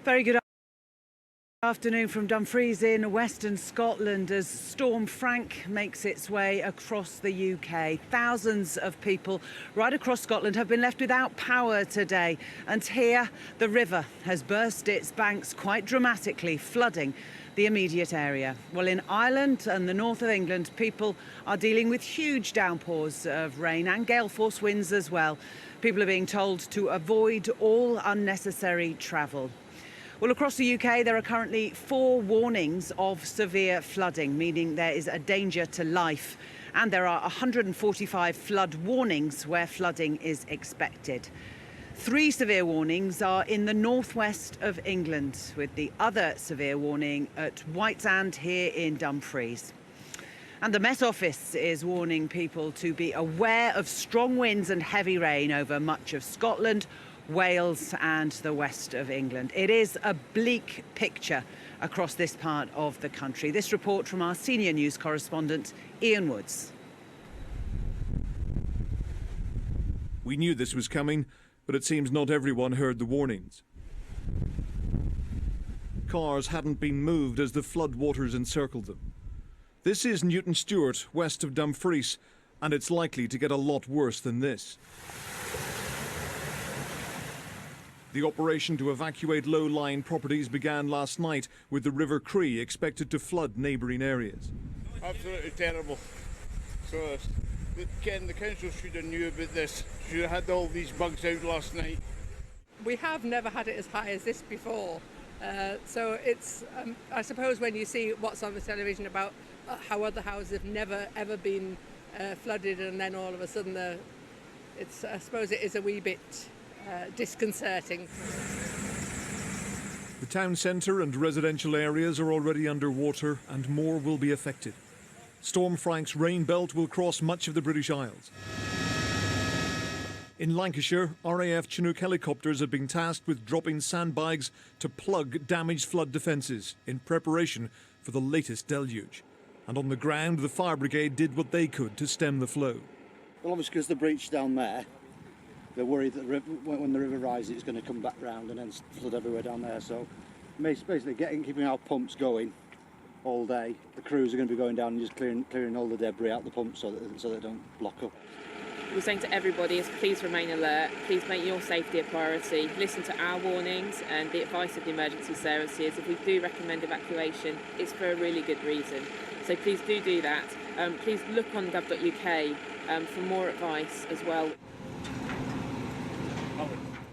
Very good afternoon from Dumfries in Western Scotland as Storm Frank makes its way across the UK. Thousands of people right across Scotland have been left without power today. And here, the river has burst its banks quite dramatically, flooding the immediate area. Well, in Ireland and the north of England, people are dealing with huge downpours of rain and gale force winds as well. People are being told to avoid all unnecessary travel. Well, across the UK, there are currently 4 warnings of severe flooding, meaning there is a danger to life. And there are 145 flood warnings where flooding is expected. 3 severe warnings are in the northwest of England, with the other severe warning at Whitesand here in Dumfries. And the Met Office is warning people to be aware of strong winds and heavy rain over much of Scotland, Wales and the west of England. It is a bleak picture across this part of the country. This report from our senior news correspondent, Ian Woods. We knew this was coming, but it seems not everyone heard the warnings. Cars hadn't been moved as the floodwaters encircled them. This is Newton Stewart, west of Dumfries, and it's likely to get a lot worse than this. The operation to evacuate low-lying properties began last night, with the River Cree expected to flood neighbouring areas. Absolutely terrible. So, Ken, the council should have knew about this. Should have had all these bugs out last night. We have never had it as high as this before. So it's, I suppose when you see what's on the television about how other houses have never ever been flooded and then all of a sudden I suppose it is a wee bit disconcerting. The town centre and residential areas are already underwater and more will be affected. Storm Frank's rain belt will cross much of the British Isles. In Lancashire, RAF Chinook helicopters have been tasked with dropping sandbags to plug damaged flood defences in preparation for the latest deluge. And on the ground, the fire brigade did what they could to stem the flow. Well, obviously because the breach down there, they're worried that when the river rises, it's going to come back round and then flood everywhere down there. So basically keeping our pumps going all day. The crews are going to be going down and just clearing all the debris out the pumps so they don't block up. We're saying to everybody is please remain alert, please make your safety a priority, listen to our warnings and the advice of the emergency services. If we do recommend evacuation, it's for a really good reason. So please do that. Please look on gov.uk for more advice as well.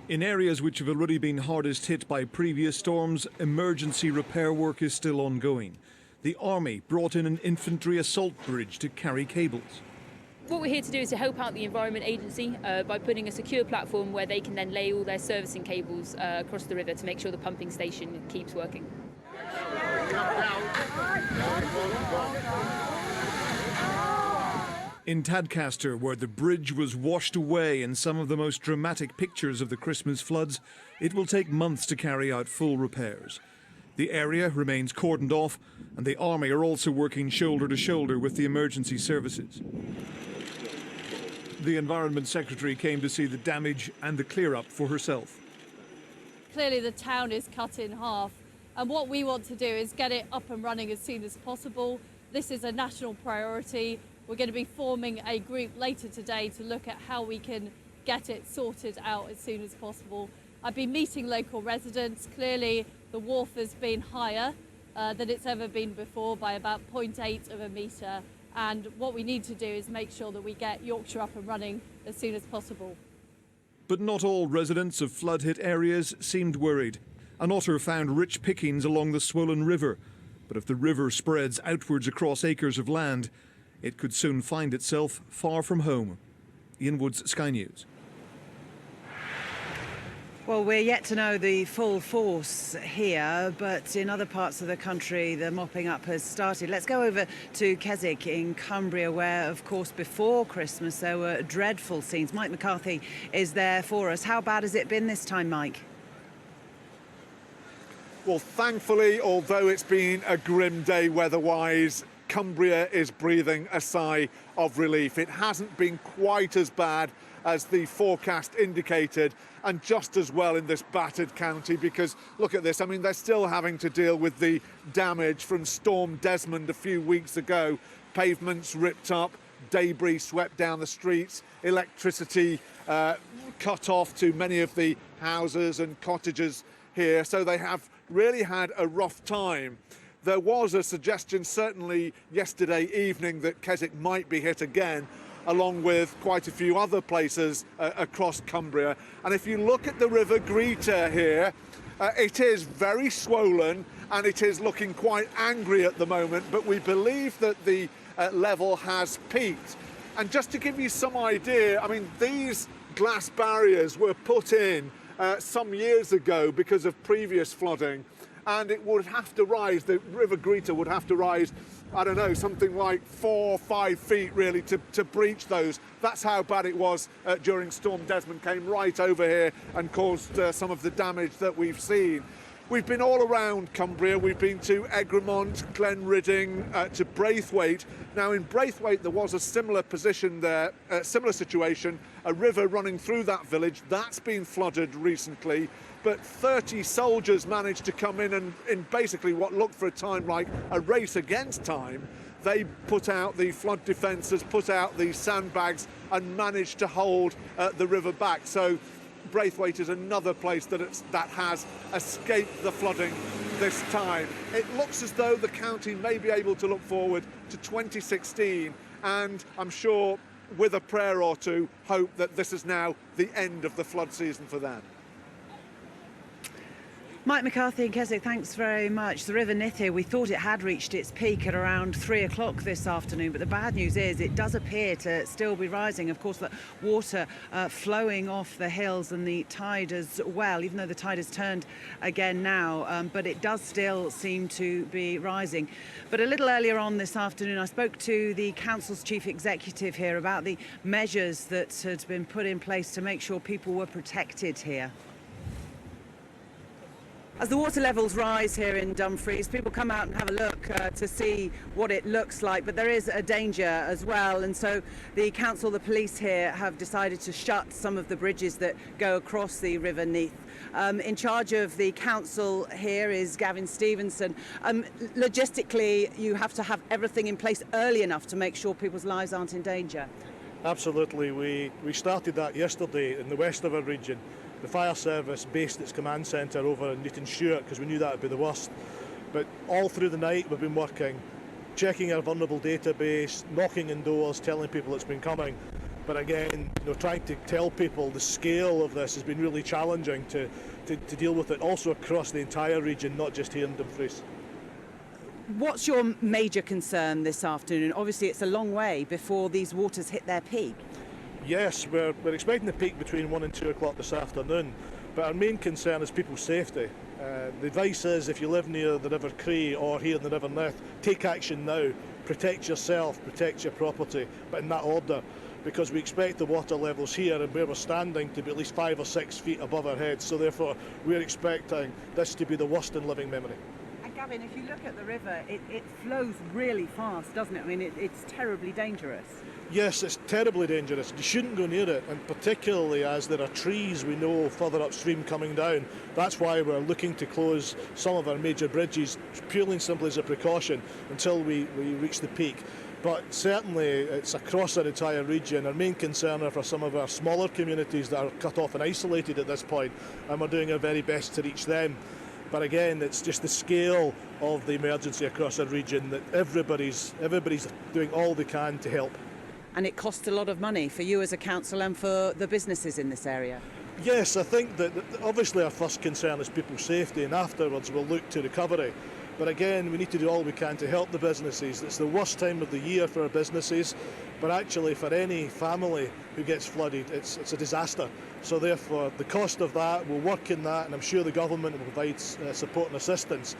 In areas which have already been hardest hit by previous storms, emergency repair work is still ongoing. The Army brought in an infantry assault bridge to carry cables. What we're here to do is to help out the Environment Agency by putting a secure platform where they can then lay all their servicing cables across the river to make sure the pumping station keeps working. In Tadcaster, where the bridge was washed away in some of the most dramatic pictures of the Christmas floods, it will take months to carry out full repairs. The area remains cordoned off, and the Army are also working shoulder to shoulder with the emergency services. The Environment Secretary came to see the damage and the clear-up for herself. Clearly the town is cut in half, and what we want to do is get it up and running as soon as possible. This is a national priority. We're going to be forming a group later today to look at how we can get it sorted out as soon as possible. I've been meeting local residents. Clearly the wharf has been higher than it's ever been before by about 0.8 of a metre, and what we need to do is make sure that we get Yorkshire up and running as soon as possible. But not all residents of flood-hit areas seemed worried. An otter found rich pickings along the swollen river, but if the river spreads outwards across acres of land, it could soon find itself far from home. Ian Woods, Sky News. Well, we're yet to know the full force here, but in other parts of the country, the mopping up has started. Let's go over to Keswick in Cumbria, where, of course, before Christmas, there were dreadful scenes. Mike McCarthy is there for us. How bad has it been this time, Mike? Well, thankfully, although it's been a grim day weather-wise, Cumbria is breathing a sigh of relief. It hasn't been quite as bad as the forecast indicated, and just as well in this battered county, because look at this, I mean, they're still having to deal with the damage from Storm Desmond a few weeks ago. Pavements ripped up, debris swept down the streets, electricity cut off to many of the houses and cottages here, so they have really had a rough time. There was a suggestion certainly yesterday evening that Keswick might be hit again, along with quite a few other places across Cumbria. And if you look at the River Greeta here, it is very swollen and it is looking quite angry at the moment, but we believe that the level has peaked. And just to give you some idea, I mean, these glass barriers were put in some years ago because of previous flooding, and it would have to rise, the River Greeta would have to rise, I don't know, something like 4 or 5 feet really to breach those. That's how bad it was during Storm Desmond, came right over here and caused some of the damage that we've seen. We've been all around Cumbria. We've been to Egremont, Glenridding, to Braithwaite. Now in Braithwaite there was a similar position there, a similar situation, a river running through that village. That's been flooded recently, but 30 soldiers managed to come in basically what looked for a time like a race against time. They put out the flood defences, put out the sandbags and managed to hold the river back. So Braithwaite is another place that has escaped the flooding this time. It looks as though the county may be able to look forward to 2016, and I'm sure with a prayer or two hope that this is now the end of the flood season for them. Mike McCarthy in Keswick, thanks very much. The River Nithia, we thought it had reached its peak at around 3 o'clock this afternoon, but the bad news is it does appear to still be rising. Of course, the water flowing off the hills and the tide as well, even though the tide has turned again now, but it does still seem to be rising. But a little earlier on this afternoon, I spoke to the council's chief executive here about the measures that had been put in place to make sure people were protected here. As the water levels rise here in Dumfries, people come out and have a look to see what it looks like, but there is a danger as well, and so the council, the police here have decided to shut some of the bridges that go across the River Neath. In charge of the council here is Gavin Stevenson. Logistically, you have to have everything in place early enough to make sure people's lives aren't in danger. Absolutely. We started that yesterday in the west of our region. The fire service based its command centre over in Newton Stewart because we knew that would be the worst. But all through the night we've been working, checking our vulnerable database, knocking on doors, telling people it's been coming. But again, trying to tell people the scale of this has been really challenging to deal with it also across the entire region, not just here in Dumfries. What's your major concern this afternoon? Obviously it's a long way before these waters hit their peak. Yes, we're expecting the peak between 1 and 2 o'clock this afternoon, but our main concern is people's safety. The advice is if you live near the River Cree or here in the River Nith, take action now, protect yourself, protect your property, but in that order, because we expect the water levels here and where we're standing to be at least 5 or 6 feet above our heads, so therefore we're expecting this to be the worst in living memory. And Gavin, if you look at the river, it flows really fast, doesn't it? I mean, it's terribly dangerous. Yes, it's terribly dangerous. You shouldn't go near it, and particularly as there are trees we know further upstream coming down. That's why we're looking to close some of our major bridges, purely and simply as a precaution, until we reach the peak. But certainly it's across our entire region. Our main concern are for some of our smaller communities that are cut off and isolated at this point, and we're doing our very best to reach them. But again, it's just the scale of the emergency across our region that everybody's doing all they can to help. And it costs a lot of money for you as a council and for the businesses in this area. Yes, I think that obviously our first concern is people's safety, and afterwards we'll look to recovery. But again, we need to do all we can to help the businesses. It's the worst time of the year for our businesses, but actually for any family who gets flooded, it's a disaster. So therefore, the cost of that, we'll work in that, and I'm sure the government will provide support and assistance.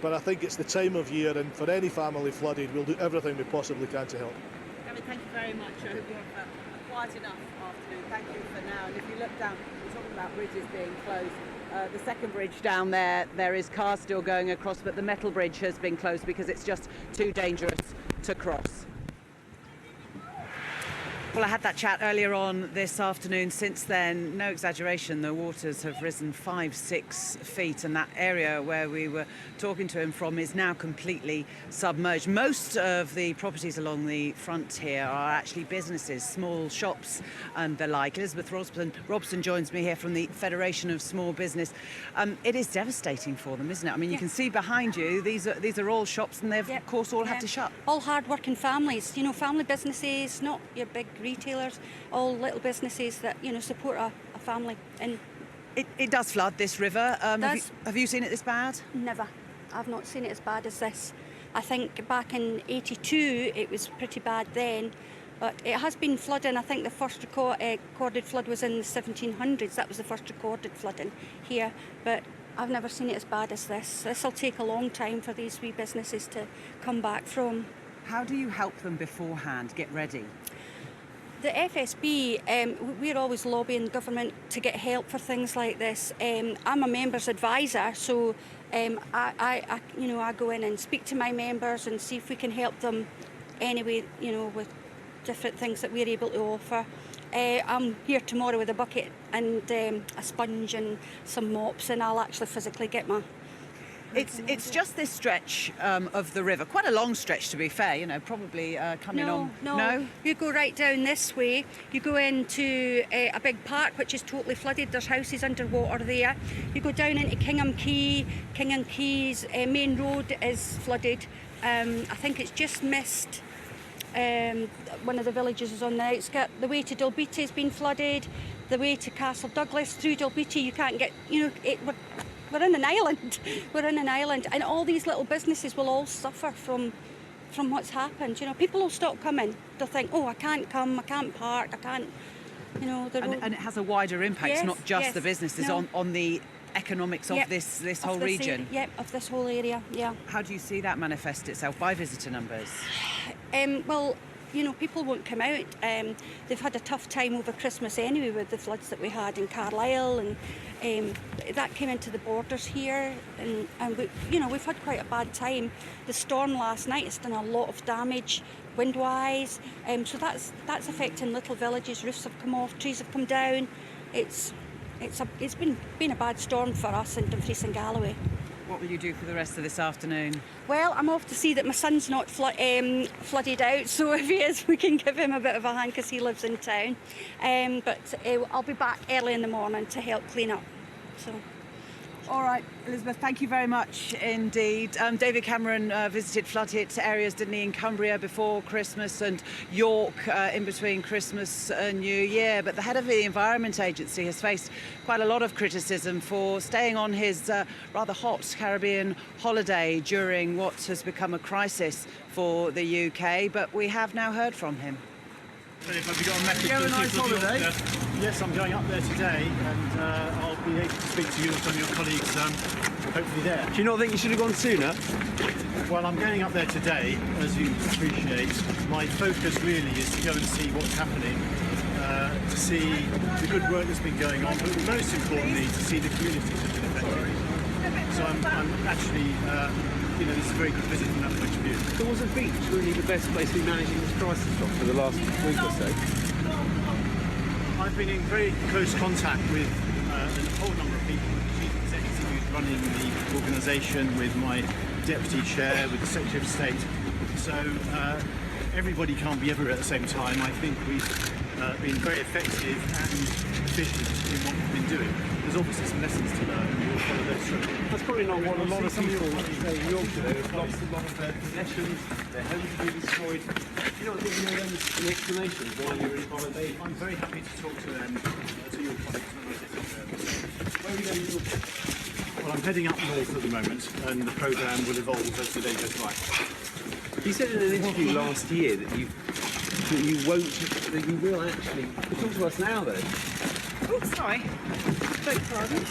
But I think it's the time of year, and for any family flooded, we'll do everything we possibly can to help. Gavin, thank you very much. I hope you have a quiet enough afternoon. Thank you for now. And if you look down, we're talking about bridges being closed. The second bridge down there is cars still going across, but the metal bridge has been closed because it's just too dangerous to cross. Well, I had that chat earlier on this afternoon. Since then, no exaggeration, the waters have risen 5-6 feet, and that area where we were talking to him from is now completely submerged. Most of the properties along the front here are actually businesses, small shops and the like. Elizabeth Robson joins me here from the Federation of Small Business. It is devastating for them, isn't it? I mean, you can see behind you, these are all shops, and they've, of course, all had to shut. All hard-working families, you know, family businesses, not your big retailers, all little businesses that, you know, support a family. And it does flood this river. Have you seen it this bad? Never. I've not seen it as bad as this. I think back in '82 it was pretty bad then, but it has been flooding. I think the first recorded flood was in the 1700s. That was the first recorded flooding here, but I've never seen it as bad as this. This will take a long time for these wee businesses to come back from. How do you help them beforehand get ready? The FSB, we're always lobbying government to get help for things like this. I'm a members advisor, so I go in and speak to my members and see if we can help them anyway, you know, with different things that we're able to offer. I'm here tomorrow with a bucket and a sponge and some mops, and I'll actually physically get my... It's just this stretch of the river, quite a long stretch to be fair, you know, probably coming on. No, you go right down this way, you go into a big park which is totally flooded, there's houses underwater there. You go down into Kingham Quay's main road is flooded. I think it's just missed one of the villages is on the outskirts. The way to Dalbeattie has been flooded, the way to Castle Douglas through Dalbeattie you can't get, you know, we're in an island. We're in an island, and all these little businesses will all suffer from what's happened. You know, people will stop coming. They'll think, oh, I can't come, I can't park, I can't, you know. And it has a wider impact, yes, not just the businesses, on the economics of this whole region. Of this whole area, yeah. How do you see that manifest itself by visitor numbers? Well, you know, people won't come out. They've had a tough time over Christmas anyway with the floods that we had in Carlisle, and that came into the borders here, and we, you know, we've had quite a bad time. The storm last night has done a lot of damage wind-wise, so that's affecting little villages. Roofs have come off, trees have come down. It's been a bad storm for us in Dumfries and Galloway. What will you do for the rest of this afternoon? Well, I'm off to see that my son's not flooded out, so if he is, we can give him a bit of a hand because he lives in town. But I'll be back early in the morning to help clean up. So. All right, Elizabeth, thank you very much indeed. David Cameron visited flood-hit areas, didn't he, in Cumbria before Christmas, and York in between Christmas and New Year. But the head of the Environment Agency has faced quite a lot of criticism for staying on his rather hot Caribbean holiday during what has become a crisis for the UK. But we have now heard from him. Have you got a message for the nice people of holiday? Yes, I'm going up there today, and I'll be able to speak to you and some of your colleagues hopefully there. Do you not think you should have gone sooner? Well, I'm going up there today, as you appreciate. My focus really is to go and see what's happening, to see the good work that's been going on, but most importantly, to see the communities that have been affected. So I'm actually, you know, this is a very good visit from that point of view. So was a beach really the best place to be managing this crisis from for the last week or so? I've been in very close contact with a whole number of people, with the chief executive who's running the organisation, with my deputy chair, with the Secretary of State. So everybody can't be everywhere at the same time. I think we've been very effective and efficient in what we've been doing. There's obviously some lessons to learn, and we'll follow those through. That's probably not what a lot of people in Yorkshire have lost a lot of their possessions, their homes have been destroyed. You know, giving them an explanation of why you're in holiday. I'm very happy to talk to them, to your colleagues when I get up there. Where are you going to talk to? Well, I'm heading up north at the moment, and the programme will evolve as the day goes by. You said in an interview last year that you will actually talk to us now, though. Oh, sorry. Beg pardon.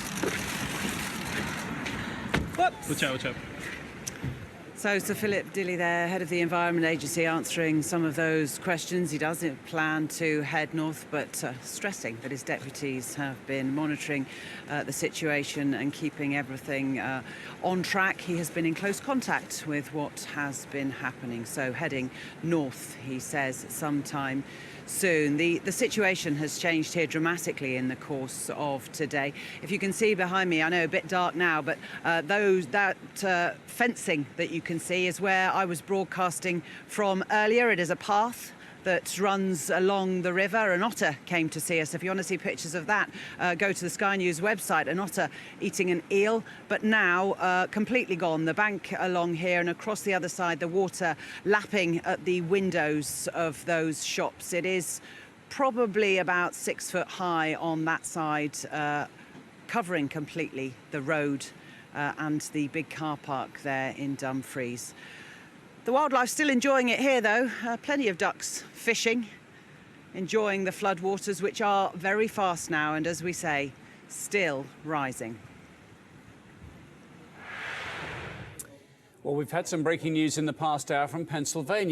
Whoops. Watch out. So Sir Philip Dilley there, head of the Environment Agency, answering some of those questions. He doesn't plan to head north, but stressing that his deputies have been monitoring the situation and keeping everything on track. He has been in close contact with what has been happening. So heading north, he says, sometime soon. The situation has changed here dramatically in the course of today. If you can see behind me, I know a bit dark now, but that fencing that you can see is where I was broadcasting from earlier. It is a path that runs along the river. An otter came to see us. If you want to see pictures of that, go to the Sky News website. An otter eating an eel, but now completely gone. The bank along here and across the other side, the water lapping at the windows of those shops. It is probably about 6 foot high on that side, covering completely the road and the big car park there in Dumfries. The wildlife's still enjoying it here, though. Plenty of ducks fishing, enjoying the floodwaters, which are very fast now and, as we say, still rising. Well, we've had some breaking news in the past hour from Pennsylvania.